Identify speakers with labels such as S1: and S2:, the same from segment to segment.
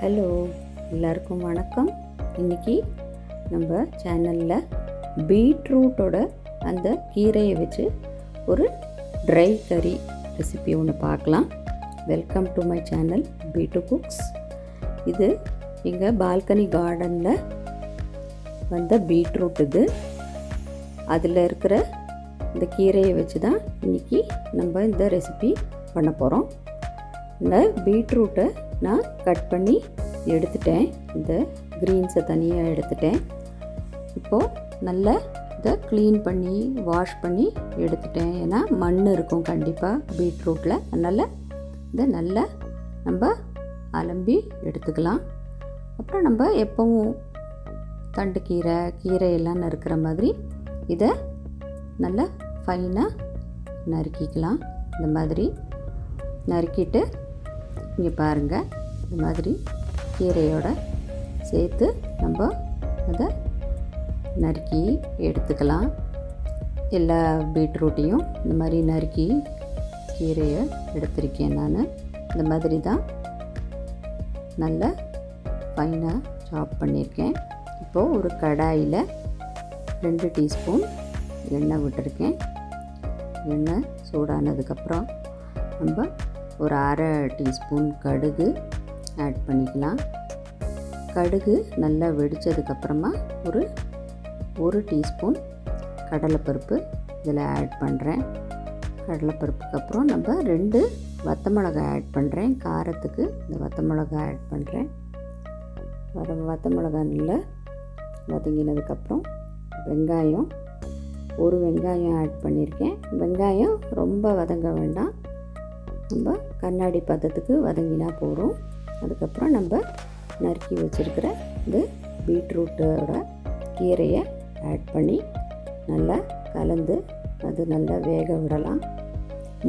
S1: Hello, எல்லாருக்கும் வணக்கம். இன்றைக்கி நம்ம சேனலில் பீட்ரூட்டோட அந்த கீரையை வச்சு ஒரு ட்ரை கறி ரெசிபி ஒன்று பார்க்கலாம். Welcome to my channel beat cooks. இது எங்கள் பால்கனி கார்டனில் வந்த பீட்ரூட். இது அதில் இருக்கிற இந்த கீரையை வச்சு தான் இன்றைக்கி நம்ம இந்த ரெசிபி பண்ண போகிறோம். இந்த பீட்ரூட்டை நான் கட் பண்ணி எடுத்துட்டேன். இந்த க்ரீன்ஸை தனியாக எடுத்துட்டேன். இப்போது நல்லா இதை க்ளீன் பண்ணி வாஷ் பண்ணி எடுத்துட்டேன். ஏன்னா மண் இருக்கும் கண்டிப்பாக பீட்ரூட்டில். அதனால் இதை நல்லா நம்ம அலம்பி எடுத்துக்கலாம். அப்புறம் நம்ம எப்பவும் தண்டு கீரை எல்லாம் நறுக்கிற மாதிரி இதை நல்லா ஃபைனாக நறுக்கிக்கலாம். இந்த மாதிரி நறுக்கிட்டு இங்கே பாருங்கள், இந்த மாதிரி கீரையோட சேர்த்து நம்ம அதை நறுக்கி எடுத்துக்கலாம். எல்லா பீட்ரூட்டையும் இந்த மாதிரி நறுக்கி கீரையை எடுத்திருக்கேன் நான். இந்த மாதிரி தான் நல்லா ஃபைனாக சாப் பண்ணியிருக்கேன். இப்போது ஒரு கடாயில் 2 டீஸ்பூன் எண்ணெய் விட்டுருக்கேன். எண்ணெய் சூடானதுக்கப்புறம் நம்ம ஒரு அரை டீஸ்பூன் கடுகு ஆட் பண்ணிக்கலாம். கடுகு நல்லா வெடித்ததுக்கப்புறமா ஒரு டீஸ்பூன் கடலைப்பருப்பு இதில் ஆட் பண்ணுறேன். கடலைப்பருப்புக்கு அப்புறம் நம்ம 2 வத்த மிளகாய் ஆட் பண்ணுறேன். காரத்துக்கு இந்த வத்த மிளகாய் ஆட் பண்ணுறேன். வத்த மிளகாய் நல்லா வதங்கினதுக்கப்புறம் வெங்காயம், ஒரு வெங்காயம் ஆட் பண்ணியிருக்கேன். வெங்காயம் ரொம்ப வதங்க வேண்டாம், நம்ம கண்ணாடி பதத்துக்கு வதங்கினா போதும். அதுக்கப்புறம் நம்ம நறுக்கி வச்சுருக்கிற இந்த பீட்ரூட்டோட கீரையை ஆட் பண்ணி நல்லா கலந்து அது நல்லா வேக விடலாம்.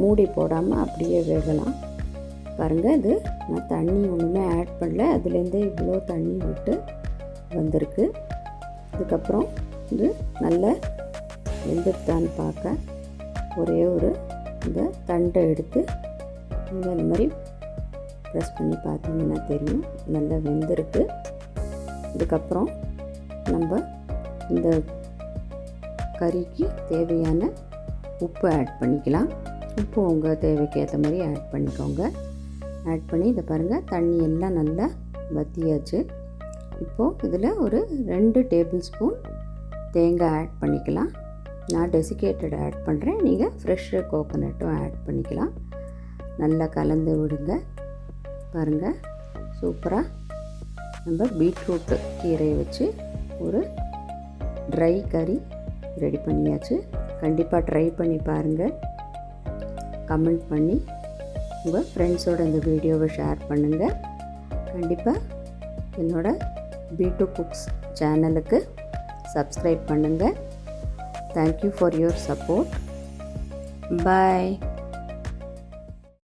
S1: மூடி போடாமல் அப்படியே வேகலாம். பாருங்கள், இது நான் தண்ணி ஒன்றுமே ஆட் பண்ணல, அதுலேருந்தே இவ்வளோ தண்ணி விட்டு வந்திருக்கு. அதுக்கப்புறம் இது நல்லா வெந்துட்டான்னு பார்க்க ஒரே இந்த தண்டை எடுத்து இந்த மாதிரி ப்ரெஸ் பண்ணி பார்த்தீங்கன்னா தெரியும், நல்லா வெந்திருக்கு. இதுக்கப்புறம் நம்ம இந்த கறிக்கு தேவையான உப்பு ஆட் பண்ணிக்கலாம். உப்பு உங்கள் தேவைக்கு ஏற்ற மாதிரி ஆட் பண்ணிக்கோங்க. ஆட் பண்ணி இதை பாருங்கள், தண்ணி எல்லாம் நல்லா வற்றியாச்சு. இப்போது இதில் ஒரு 2 டேபிள் ஸ்பூன் தேங்காய் ஆட் பண்ணிக்கலாம். நான் டெசிகேட்டட் ஆட் பண்ணுறேன், நீங்கள் ஃப்ரெஷ்ஷு கோகோனட்டும் ஆட் பண்ணிக்கலாம். நல்லா கலந்து விடுங்க. பாருங்கள், சூப்பராக நம்ம பீட்ரூட் கீரையை வச்சு ஒரு ட்ரை கறி ரெடி பண்ணியாச்சு. கண்டிப்பாக ட்ரை பண்ணி பாருங்கள். கமெண்ட் பண்ணி உங்கள் ஃப்ரெண்ட்ஸோட இந்த வீடியோவை ஷேர் பண்ணுங்கள். கண்டிப்பாக என்னோட பீட்டு குக்ஸ் சேனலுக்கு சப்ஸ்கிரைப் பண்ணுங்கள். Thank you for your support. Bye.